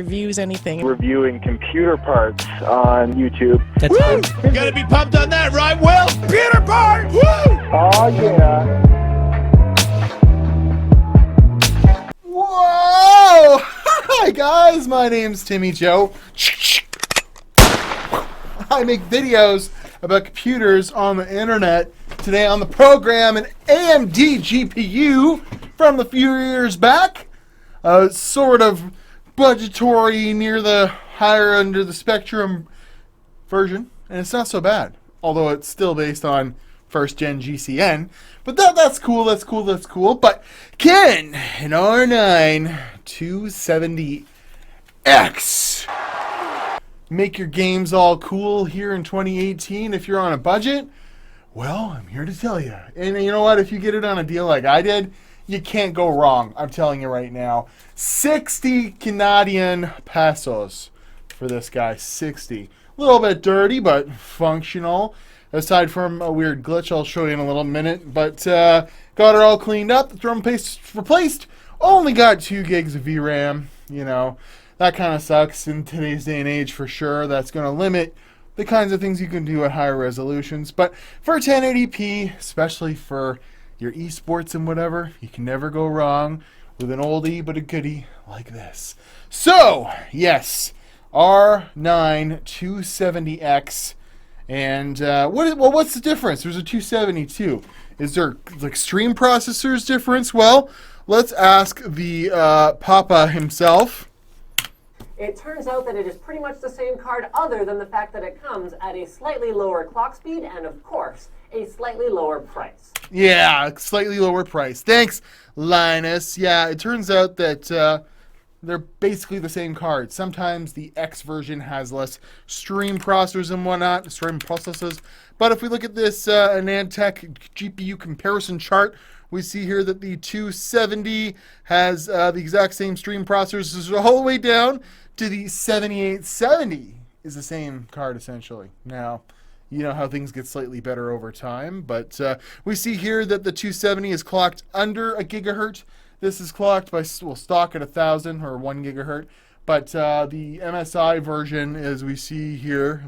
reviews anything. Reviewing computer parts on YouTube. That's Woo! You gotta be pumped on that, right, Will? Computer parts! Woo! Oh, yeah. Whoa! Hi, guys. My name's Timmy Joe. I make videos about computers on the internet. Today on the program, an AMD GPU from a few years back. Sort of budgetary, near the higher end of the spectrum version. And it's not so bad. Although it's still based on first gen GCN. But that's cool. But can an R9 270X make your games all cool here in 2018 if you're on a budget? Well, I'm here to tell you. And you know what? If you get it on a deal like I did, you can't go wrong. I'm telling you right now. 60 Canadian pesos for this guy. 60. A little bit dirty, but functional. Aside from a weird glitch I'll show you in a little minute. But got it all cleaned up. The drum paste replaced. Only got 2 gigs of VRAM. You know, that kind of sucks in today's day and age for sure. That's going to limit the kinds of things you can do at higher resolutions. But for 1080p, especially for your esports and whatever, you can never go wrong with an oldie but a goodie like this. So, yes, R9 270X. And what's the difference? There's a 272. Is there like stream processors difference? Well, let's ask the Papa himself. It turns out that it is pretty much the same card, other than the fact that it comes at a slightly lower clock speed and, of course, a slightly lower price. Yeah, slightly lower price. Thanks, Linus. Yeah, it turns out that they're basically the same card. Sometimes the X version has less stream processors and whatnot, stream processes. But if we look at this Anantech GPU comparison chart, we see here that the 270 has the exact same stream processors all the way down to the 7870 is the same card essentially. Now, you know how things get slightly better over time, but we see here that the 270 is clocked under a gigahertz. This is clocked by, well, stock at 1,000 or 1 gigahertz, but the MSI version, as we see here,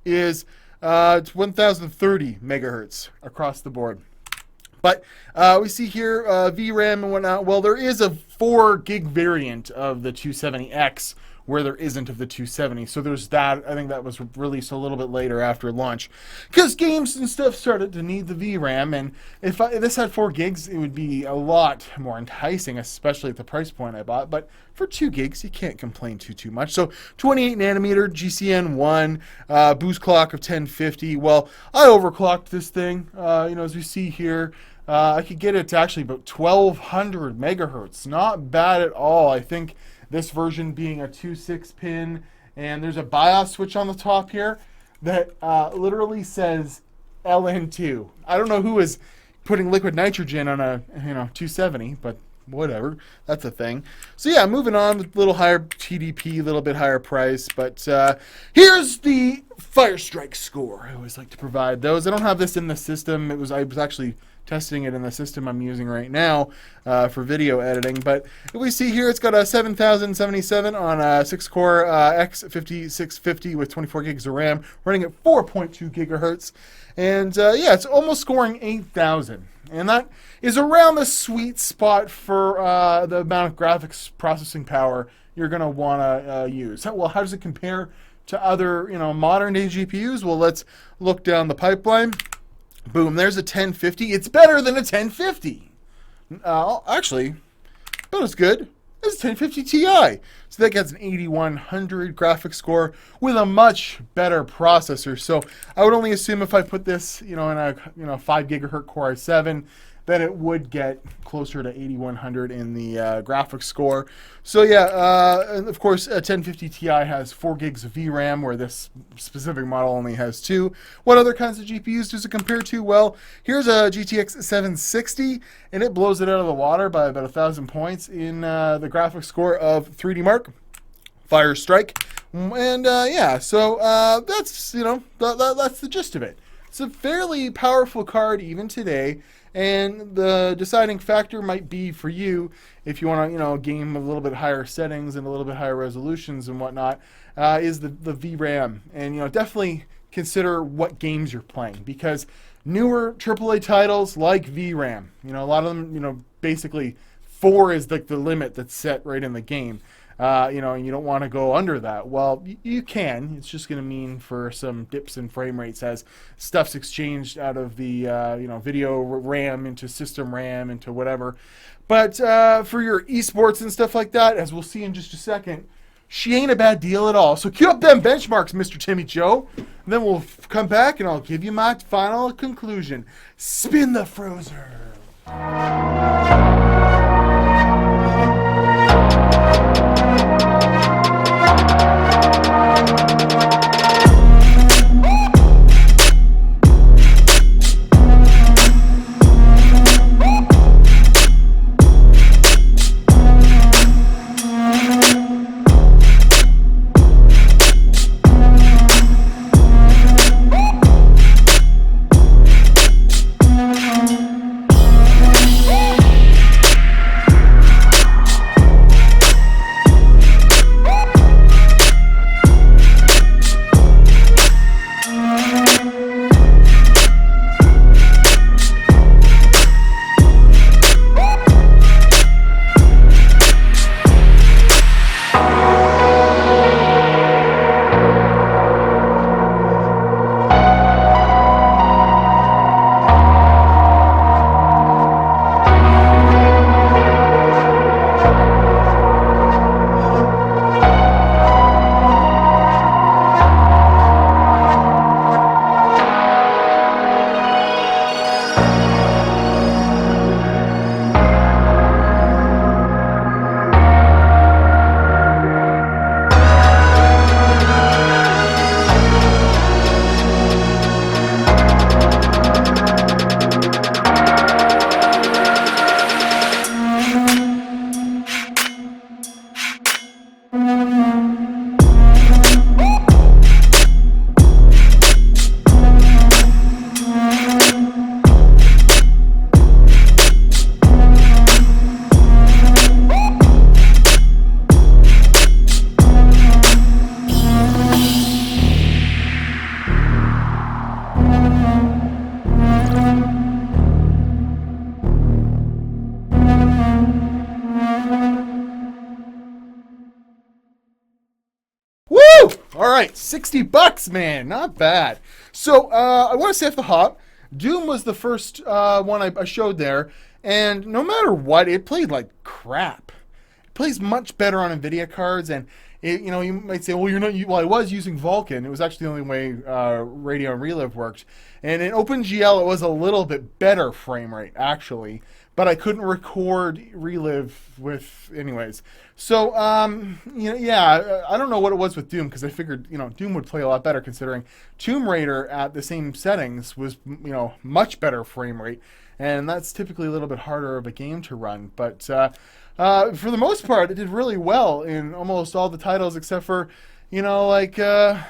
is 1,030 megahertz across the board. But we see here VRAM and whatnot. Well, there is a 4 gig variant of the 270X where there isn't of the 270. So there's that. I think that was released a little bit later after launch, because games and stuff started to need the VRAM. And if this had 4 gigs, it would be a lot more enticing, especially at the price point I bought. But for 2 gigs, you can't complain too much. So 28 nanometer GCN1, boost clock of 1050. Well, I overclocked this thing. As we see here, I could get it to actually about 1200 megahertz. Not bad at all. I think this version being a 2.6 pin, and there's a BIOS switch on the top here that literally says LN2. I don't know who is putting liquid nitrogen on a 270, but whatever, that's a thing. So yeah, moving on with a little higher TDP, a little bit higher price, but here's the Firestrike score. I always like to provide those. I don't have this in the system. I was actually testing it in the system I'm using right now for video editing. But we see here it's got a 7077 on a 6-core X5650 with 24 gigs of RAM, running at 4.2 gigahertz. And yeah, it's almost scoring 8,000. And that is around the sweet spot for the amount of graphics processing power you're going to want to use. Well, how does it compare to other modern day GPUs? Well, let's look down the pipeline. Boom, there's a 1050. It's better than a 1050. Actually, about as good as a 1050 Ti. So that gets an 8100 graphics score with a much better processor. So I would only assume if I put this, in a 5 gigahertz Core i7, then it would get closer to 8100 in the graphics score. So yeah, and of course, a 1050 Ti has 4 gigs of VRAM, where this specific model only has 2. What other kinds of GPUs does it compare to? Well, here's a GTX 760, and it blows it out of the water by about 1,000 points in the graphics score of 3D Mark, Firestrike, and yeah. So that's that's the gist of it. it's a fairly powerful card even today. And the deciding factor might be for you, if you want to, game a little bit higher settings and a little bit higher resolutions and whatnot, is the VRAM. And definitely consider what games you're playing, because newer AAA titles like VRAM, a lot of them, basically 4 is like the limit that's set right in the game. And you don't want to go under that. Well, you can. It's just going to mean for some dips in frame rates as stuff's exchanged out of the video RAM into system RAM into whatever. But for your esports and stuff like that, as we'll see in just a second, she ain't a bad deal at all. So cue up them benchmarks, Mr. Timmy Joe. And then we'll come back and I'll give you my final conclusion. Spin the Frozer. All right, $60, man, not bad. So I want to say off the hop, Doom was the first one I showed there, and no matter what, it played like crap. It plays much better on NVIDIA cards, and it, you might say, well, you're not. Well, I was using Vulkan. It was actually the only way Radeon Relive worked, and in OpenGL it was a little bit better frame rate actually, but I couldn't record Relive with anyways. So, yeah, I don't know what it was with Doom, because I figured, Doom would play a lot better, considering Tomb Raider at the same settings was, much better frame rate, and that's typically a little bit harder of a game to run. But for the most part, it did really well in almost all the titles, except for, like Ghost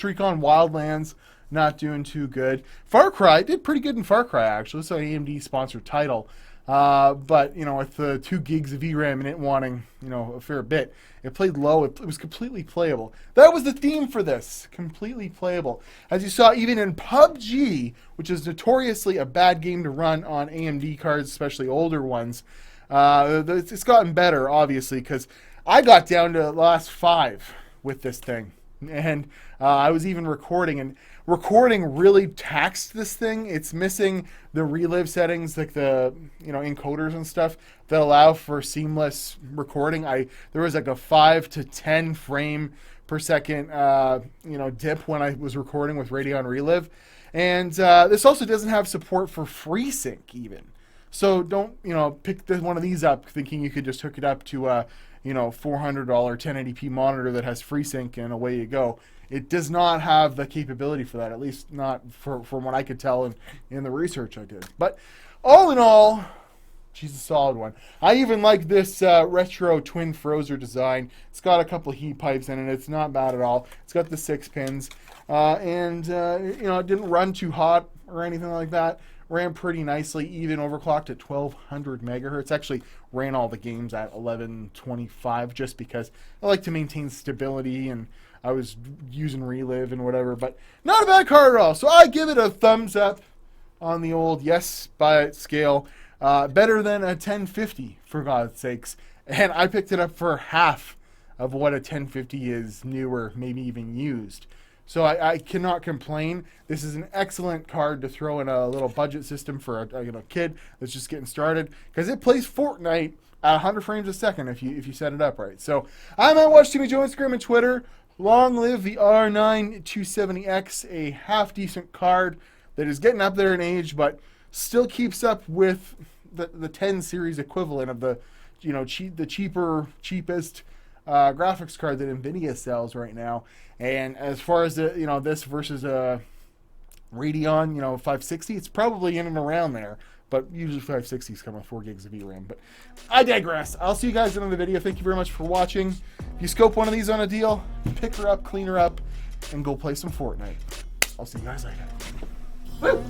Recon Wildlands, not doing too good. Far Cry did pretty good in Far Cry, actually. It's an AMD sponsored title. But, with the 2 gigs of VRAM and it wanting, a fair bit, it played low. It was completely playable. That was the theme for this. Completely playable. As you saw, even in PUBG, which is notoriously a bad game to run on AMD cards, especially older ones, it's gotten better, obviously, because I got down to the last 5 with this thing. And I was even recording, and recording really taxed this thing. It's missing the relive settings, like the encoders and stuff that allow for seamless recording. There was like a 5 to 10 frame per second dip when I was recording with Radeon Relive, and this also doesn't have support for FreeSync even. So don't pick one of these up thinking you could just hook it up to a $400 1080p monitor that has FreeSync and away you go. It does not have the capability for that, at least not from what I could tell in the research I did. But all in all, she's a solid one. I even like this retro twin Frozer design. It's got a couple of heat pipes in it. It's not bad at all. It's got the 6 pins. and you know, it didn't run too hot or anything like that. Ran pretty nicely, even overclocked at 1200 megahertz. Actually ran all the games at 1125 just because I like to maintain stability, and I was using Relive and whatever, but not a bad card at all. So I give it a thumbs up on the old yes by it scale. Better than a 1050, for God's sakes. And I picked it up for half of what a 1050 is new or maybe even used. So I cannot complain. This is an excellent card to throw in a little budget system for a kid that's just getting started, because it plays Fortnite at 100 frames a second if you set it up right. So I'm at Watch Timmy Joe Instagram and Twitter. Long live the R9 270X, a half decent card that is getting up there in age, but still keeps up with the 10 series equivalent of the cheapest graphics card that NVIDIA sells right now. And as far as the this versus a Radeon 560, it's probably in and around there. But usually 560s come with 4 gigs of VRAM. But I digress. I'll see you guys in another video. Thank you very much for watching. If you scope one of these on a deal, pick her up, clean her up, and go play some Fortnite. I'll see you guys later. Woo!